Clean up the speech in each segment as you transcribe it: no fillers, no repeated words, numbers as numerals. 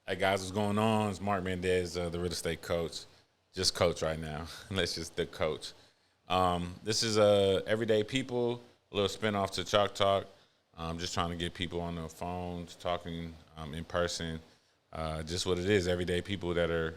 Hey guys, what's going on? It's Marc Mendez, the real estate coach. Just coach right now. Let's just the coach. This is everyday people, a little spin off to Chalk Talk. Just trying to get people on the phones, talking in person. Just what it is, everyday people that are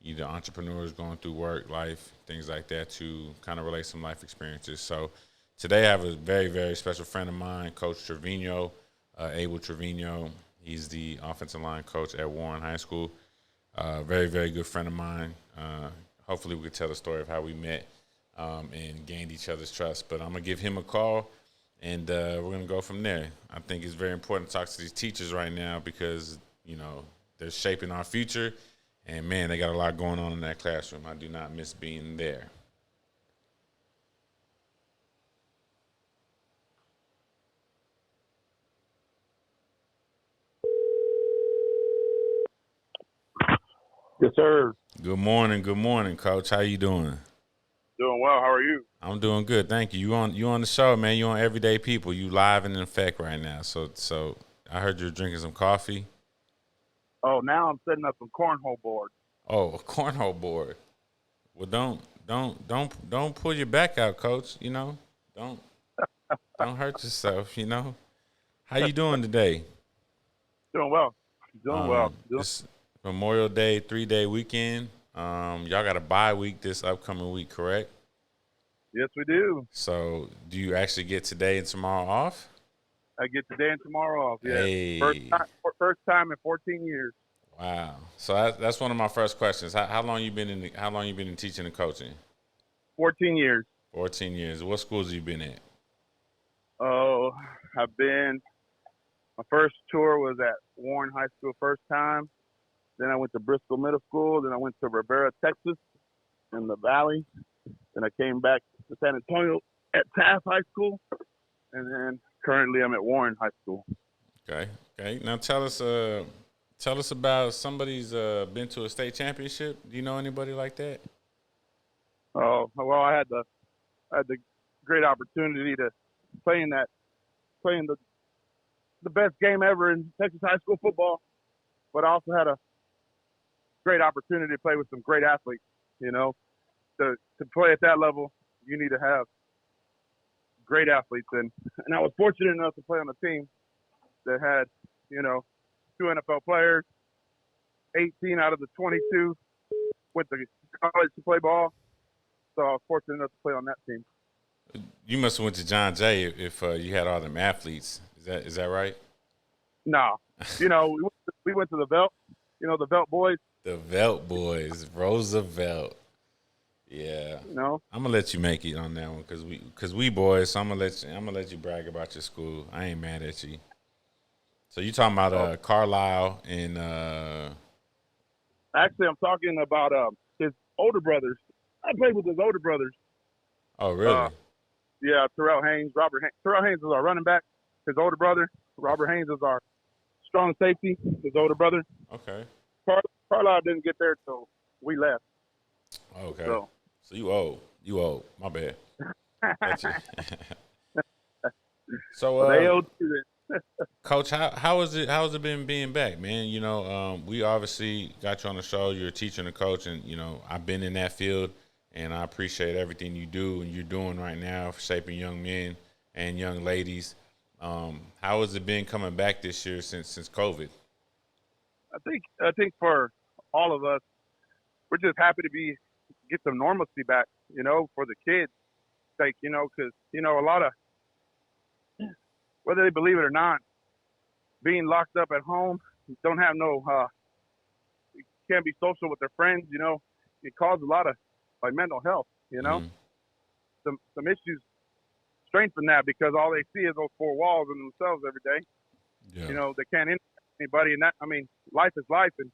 either entrepreneurs going through work, life, things like that, to kind of relate some life experiences. So today I have a very, very special friend of mine, Coach Trevino, Abel Trevino. He's the offensive line coach at Warren High School. Very, very good friend of mine. Hopefully, we could tell the story of how we met and gained each other's trust. But I'm going to give him a call, and we're going to go from there. I think it's very important to talk to these teachers right now because, they're shaping our future. And, man, they got a lot going on in that classroom. I do not miss being there. Yes, sir. Good morning, Coach. How you doing? Doing well. How are you? I'm doing good, thank you. You on the show, man. You on Everyday People. You live and in effect right now. So I heard you're drinking some coffee. Oh, now I'm setting up some cornhole boards. Oh, a cornhole board. Well, don't pull your back out, Coach. Don't don't hurt yourself. How you doing today? Doing well. Doing well. This Memorial Day 3-day weekend. Y'all got a bye week this upcoming week, correct? Yes, we do. So do you actually get today and tomorrow off? I get today and tomorrow off. Yeah. Hey, First time in 14 years. wow. So that's one of my first questions. How long you been in How long you been in teaching and coaching? 14 years. 14 years. What schools have you been at? Oh, my first tour was at Warren High School first time. Then I went to Bristol Middle School. Then I went to Rivera, Texas in the Valley. Then I came back to San Antonio at Taft High School. And then currently I'm at Warren High School. Okay. Okay. Now tell us about somebody's been to a state championship. Do you know anybody like that? Oh, well, I had the great opportunity to play in the best game ever in Texas high school football, but I also had a great opportunity to play with some great athletes. You know, to play at that level, you need to have great athletes, and I was fortunate enough to play on a team that had, two NFL players, 18 out of the 22 went to college to play ball, so I was fortunate enough to play on that team. You must have went to John Jay if you had all them athletes. Is that right? No, we went to the Velt, the Velt boys. The Velt boys, Roosevelt. Yeah, You know, I'm gonna let you make it on that one because we boys. So I'm gonna let you brag about your school. I ain't mad at you. So you talking about so Carlisle and actually, I'm talking about his older brothers. I played with his older brothers. oh Uh, really? yeah, Terrell Haynes, Robert Haynes. Terrell Haynes is our running back. His older brother. Robert Haynes is our strong safety. His older brother. Okay. Car- Carlisle didn't get there till we left. Okay. So So you old. My bad. Gotcha. So they owed to Coach, how has it been being back, man? We obviously got you on the show. You're a teacher and a coach, and I've been in that field, and I appreciate everything you do and you're doing right now for shaping young men and young ladies. How has it been coming back this year since COVID? I think for all of us, we're just happy to get some normalcy back. For the kids' sake. Because a lot of, whether they believe it or not, being locked up at home, don't have no, can't be social with their friends. It causes a lot of like mental health. Hmm. Some issues strengthen that because all they see is those four walls and themselves every day. Yeah. They can't interact with anybody, and life is life, and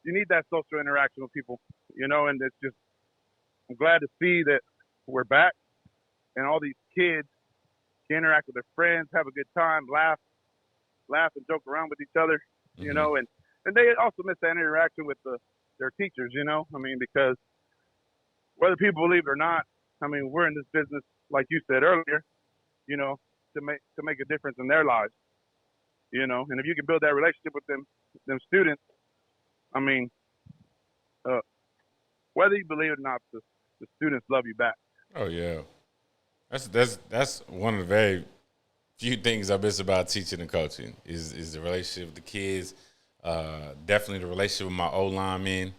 you need that social interaction with people. And it's just, I'm glad to see that we're back and all these kids can interact with their friends, have a good time, laugh and joke around with each other. Hmm. And they also miss that interaction with their teachers. Because whether people believe it or not, we're in this business, like you said earlier, you know, to make a difference in their lives. And if you can build that relationship with them students, I mean, uh, whether you believe it or not, the students love you back. Oh yeah, that's one of the very few things I miss about teaching and coaching is the relationship with the kids. Definitely the relationship with my O linemen.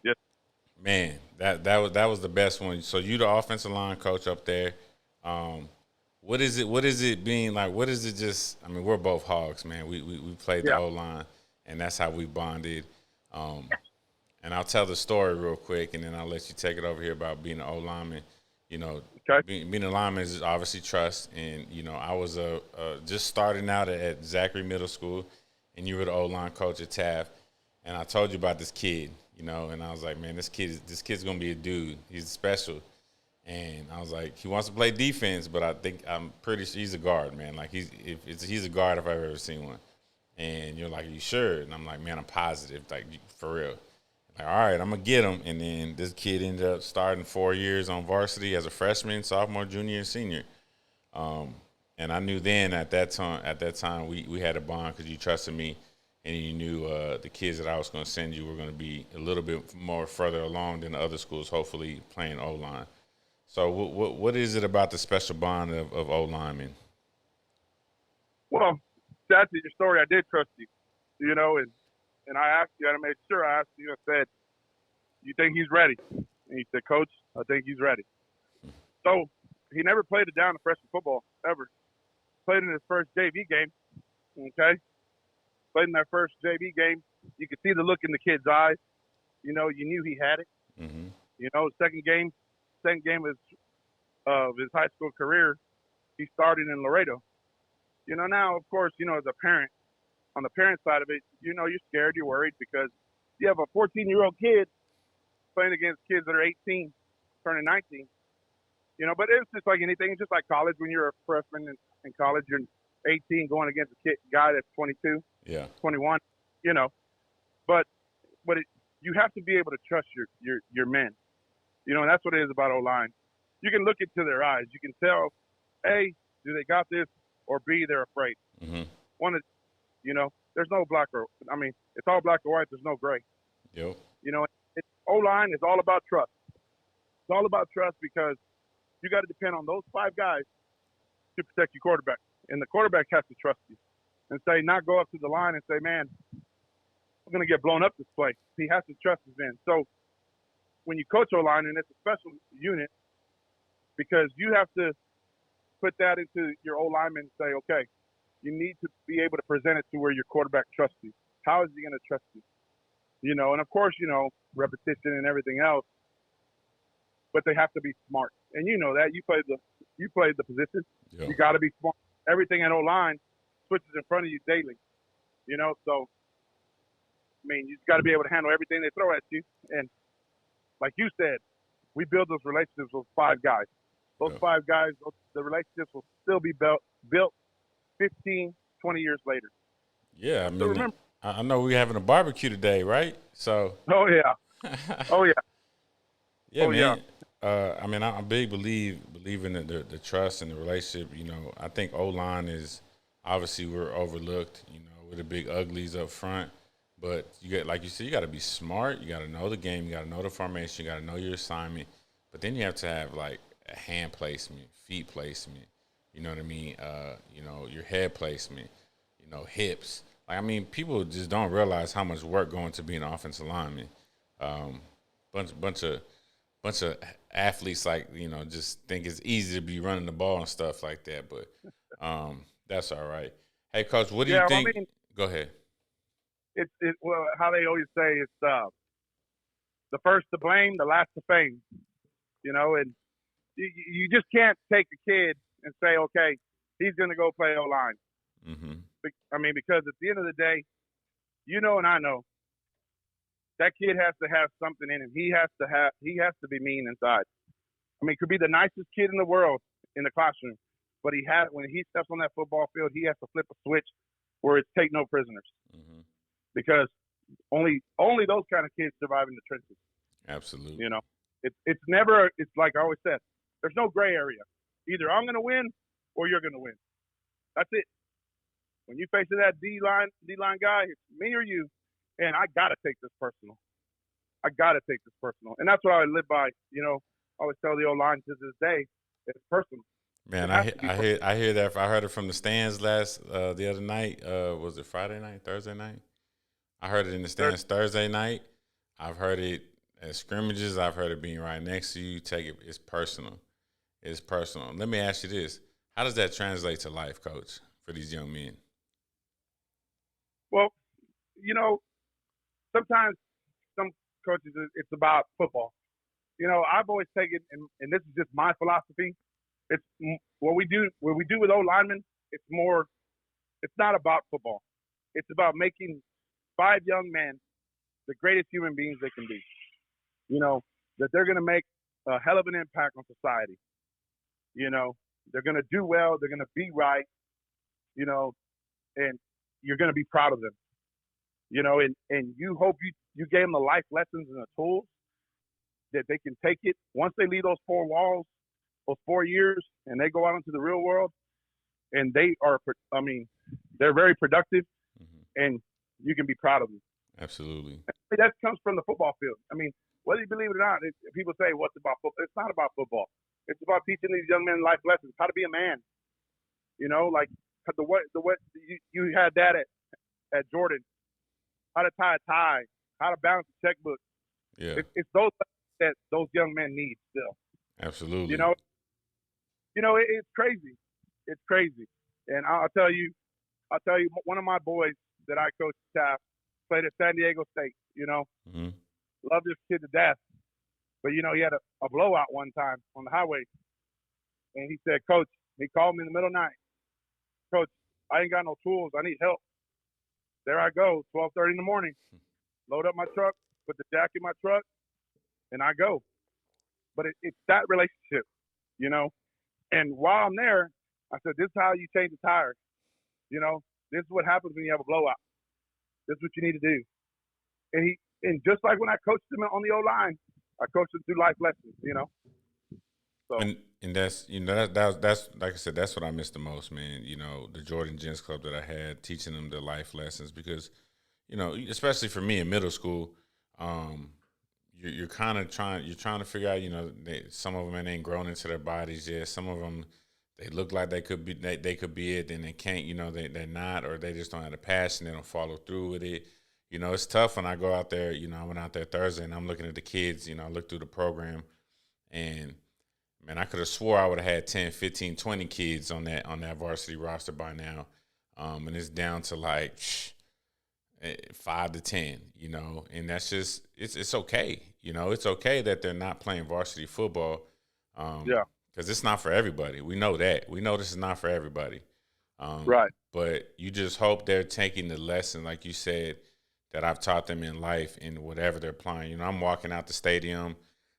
Yes. Man, that was the best one. So you the offensive line coach up there. What is it? What is it being like? What is it? Just I mean, we're both hogs, man. We played the Yeah. O line, and that's how we bonded. And I'll tell the story real quick, and then I'll let you take it over here about being an O lineman. Okay. Being a lineman is obviously trust, and I was just starting out at Zachary Middle School, and you were the O line coach at Taft, and I told you about this kid, and I was like, man, this kid's gonna be a dude. He's special, and I was like, he wants to play defense, but I'm pretty sure he's a guard, man. Like he's a guard if I've ever seen one. And you're like, are you sure? And I'm like, man, I'm positive, like for real. Like, all right, I'm gonna get him. And then this kid ended up starting 4 years on varsity as a freshman, sophomore, junior, and senior. And I knew then at that time we had a bond because you trusted me, and you knew the kids that I was going to send you were going to be a little bit more further along than the other schools, hopefully playing O line. So what is it about the special bond of O linemen? Well, to answer your story, I did trust you, and I asked you, and I made sure I asked you, I said, you think he's ready? And he said, Coach, I think he's ready. So he never played it down in freshman football, ever. Played in his first JV game, okay? Played in that first JV game. You could see the look in the kid's eyes. You knew he had it. Mm-hmm. Second game of his high school career, he started in Laredo. Now, of course, as a parent, on the parent side of it, you're scared, you're worried because you have a 14-year-old kid playing against kids that are 18, turning 19. But it's just like anything. It's just like college. When you're a freshman in college, you're 18 going against a guy that's 22, 21. But you have to be able to trust your men. And that's what it is about O-line. You can look into their eyes. You can tell, A, do they got this, or B, they're afraid. Mm-hmm. There's no black it's all black or white. There's no gray. Yep. O-line is all about trust. It's all about trust because you got to depend on those 5 guys to protect your quarterback. And the quarterback has to trust you and not go up to the line and say, man, I'm going to get blown up this play. He has to trust his men. So when you coach O-line, and it's a special unit, because you have to put that into your O-lineman and say, okay, you need to be able to present it to where your quarterback trusts you. How is he going to trust you? And of course, repetition and everything else, but they have to be smart. And that you played the position. Yep. You got to be smart. Everything at O-line switches in front of you daily. So you just got to be able to handle everything they throw at you. And like you said, we build those relationships with 5 guys. Those 5 guys, the relationships will still be built 15, 20 years later. Yeah, I know we're having a barbecue today, right? So. Oh yeah. Oh yeah. Yeah, man. Yeah. I'm a big believer in the trust and the relationship. I think O-line is obviously we're overlooked. We're the big uglies up front, but like you said, you got to be smart. You got to know the game. You got to know the formation. You got to know your assignment. But then you have to have like a hand placement, feet placement. You know what I mean? Your head placement. Hips. People just don't realize how much work going to be an offensive lineman. Bunch of athletes just think it's easy to be running the ball and stuff like that, but that's all right. Hey, Coach, what do you think? Go ahead. Well, how they always say it's the first to blame, the last to fame. And you just can't take a kid and say, okay, he's going to go play O-line. Mm-hmm. Because at the end of the day, and I know, that kid has to have something in him. He has to be mean inside. He could be the nicest kid in the world in the classroom, but when he steps on that football field, he has to flip a switch where it's take no prisoners. Mm-hmm. Because only those kind of kids survive in the trenches. Absolutely. It's never. It's like I always said. There's no gray area. Either I'm going to win or you're going to win. That's it. When you facing that D line guy, it's me or you, and I gotta take this personal. I gotta take this personal, and that's what I live by. I always tell the old line to this day, it's personal. Man, It has to be personal. I hear that. I heard it from the stands the other night. Was it Friday night, Thursday night? I heard it in the stands Thursday night. I've heard it at scrimmages. I've heard it being right next to you. Take it. It's personal. It's personal. Let me ask you this: how does that translate to life, Coach, for these young men? Well, sometimes some coaches it's about football. I've always taken, and this is just my philosophy. It's what we do with O linemen. It's more. It's not about football. It's about making 5 young men the greatest human beings they can be. That they're going to make a hell of an impact on society. They're going to do well. They're going to be right. And you're going to be proud of them. And you hope you gave them the life lessons and the tools that they can take it once they leave those 4 walls, those 4 years, and they go out into the real world. And they're very productive, and you can be proud of them. Absolutely. That comes from the football field. Whether you believe it or not, people say, what's about football? It's not about football. It's about teaching these young men life lessons, how to be a man. Like the way you had that at Jordan, how to tie a tie, how to balance a checkbook. Yeah. It's those that those young men need still. Absolutely. It's crazy. It's crazy. And I'll tell you, one of my boys that I coached staff played at San Diego State. Mm-hmm. Loved this kid to death. But he had a blowout one time on the highway, and he said, "Coach," he called me in the middle of the night. "Coach, I ain't got no tools. I need help." There I go, 12:30 in the morning. Load up my truck, put the jack in my truck, and I go. But it's that relationship, And while I'm there, I said, "This is how you change the tires. This is what happens when you have a blowout. This is what you need to do." And just like when I coached him on the O-line, I coached him through life lessons, So. And that's that's like I said, that's what I miss the most, man. The Jordan Gents Club that I had, teaching them the life lessons, because especially for me in middle school, you're kind of trying to figure out, some of them ain't grown into their bodies yet. Some of them, they look like they could be it, then they can't. They're not, or they just don't have the passion. They don't follow through with it. It's tough when I go out there. I went out there Thursday and I'm looking at the kids. I look through the program, and man, I could have swore I would have had 10, 15, 20 kids on that varsity roster by now, and it's down to like 5 to 10. And that's just it's okay. It's okay that they're not playing varsity football. Yeah. Because it's not for everybody. We know that. We know this is not for everybody. Right. But you just hope they're taking the lesson, like you said, that I've taught them in life in whatever they're playing. I'm walking out the stadium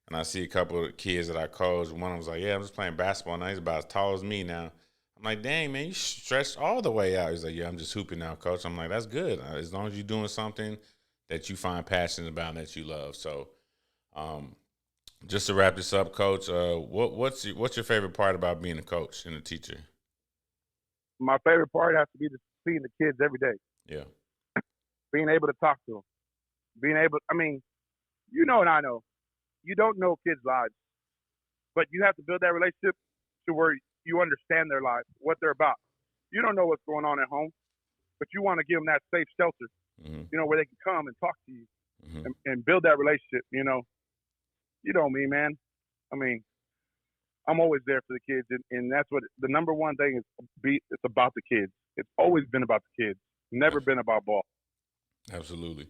and I see a couple of kids that I coach. One of them was like, "Yeah, I'm just playing basketball now. He's about as tall as me now." I'm like, "Dang, man, you stretched all the way out." He's like, "Yeah, I'm just hooping now, coach." I'm like, "That's good. As long as you're doing something that you find passionate about and that you love." So just to wrap this up, Coach, what's your favorite part about being a coach and a teacher? My favorite part has to be seeing the kids every day. Yeah. Being able to talk to them. And I know, you don't know kids' lives, but you have to build that relationship to where you understand their lives, what they're about. You don't know what's going on at home, but you want to give them that safe shelter, where they can come and talk to you and build that relationship, You know me, man. I'm always there for the kids, and that's what the number one thing is. It's about the kids. It's always been about the kids. Never been about ball. Absolutely.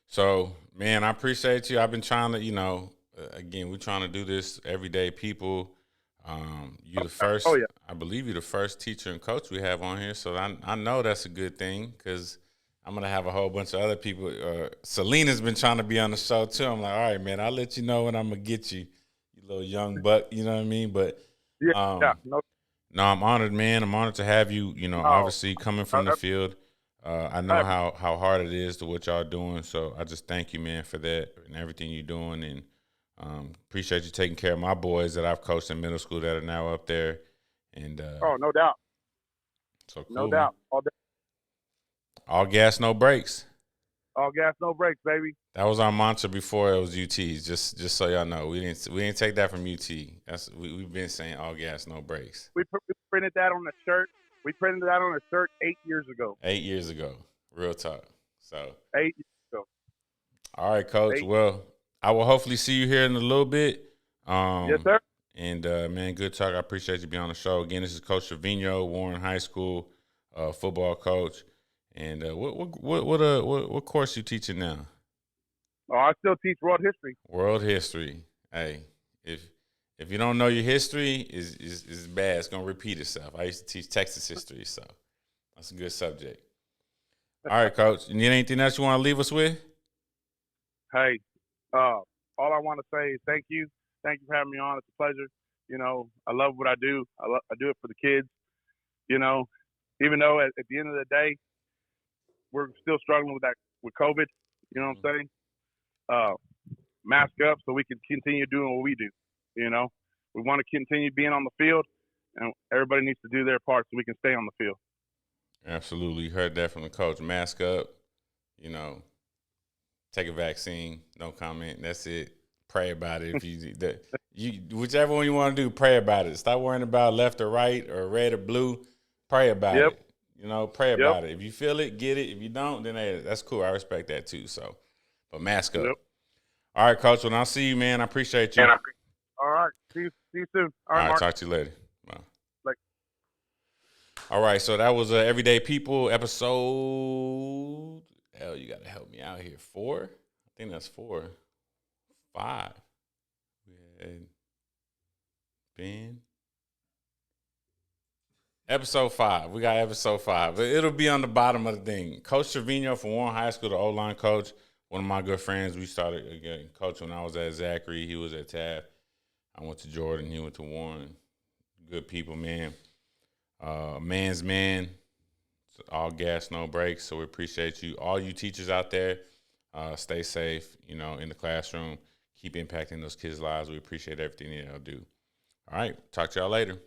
So, man, I appreciate you. I've been trying to, again, we're trying to do this everyday people. You're the first. Oh, yeah. I believe you're the first teacher and coach we have on here, so I know that's a good thing, because I'm gonna have a whole bunch of other people. Selena's been trying to be on the show too. I'm like, all right, man, I'll let you know when I'm gonna get you, you little young buck. You know what I mean? But no, I'm honored, man. I'm honored to have you. Obviously coming from the field. I know how hard it is to what y'all doing. So I just thank you, man, for that and everything you're doing, and appreciate you taking care of my boys that I've coached in middle school that are now up there. And no doubt. So cool, no doubt. All day. All gas, no brakes. All gas, no brakes, baby. That was our mantra before it was UT. Just so y'all know, we didn't take that from UT. We've been saying all gas, no brakes. We printed that on a shirt. We printed that on a shirt 8 years ago. 8 years ago, real talk. So 8 years ago. All right, Coach. Well, I will hopefully see you here in a little bit. Yes, sir. And man, good talk. I appreciate you being on the show again. This is Coach Trevino, Warren High School football coach. And what course you teaching now? Oh, I still teach world history. World history. Hey, if you don't know your history, is bad. It's gonna repeat itself. I used to teach Texas history, so that's a good subject. All right, Coach. You need anything else you want to leave us with? Hey, all I want to say is thank you. Thank you for having me on. It's a pleasure. You know, I love what I do. I do it for the kids. You know, even though at the end of the day, we're still struggling with COVID. You know what I'm saying? Mask up so we can continue doing what we do. You know, we want to continue being on the field, and everybody needs to do their part so we can stay on the field. Absolutely. You heard that from the coach. Mask up, you know, take a vaccine, no comment. That's it. Pray about it. If whichever one you want to do, pray about it. Stop worrying about left or right or red or blue. Pray about it. You know, pray about it. If you feel it, get it. If you don't, then hey, that's cool. I respect that too. So, but mask up. All right, Coach. Well, I'll see you, man. I appreciate you. All right. See you soon. All right, Marc. talk to you later. Bye. All right, so that was Everyday People episode. Hell, you got to help me out here. 4? I think that's 4. 5. We had Ben. Episode 5. We got episode 5. It'll be on the bottom of the thing. Coach Trevino from Warren High School, the O-line coach, one of my good friends. We started again coaching when I was at Zachary. He was at Taft. I went to Jordan. He went to Warren. Good people, man. Man's man. All gas, no brakes. So we appreciate you. All you teachers out there, stay safe, you know, in the classroom. Keep impacting those kids' lives. We appreciate everything y'all do. All right. Talk to y'all later.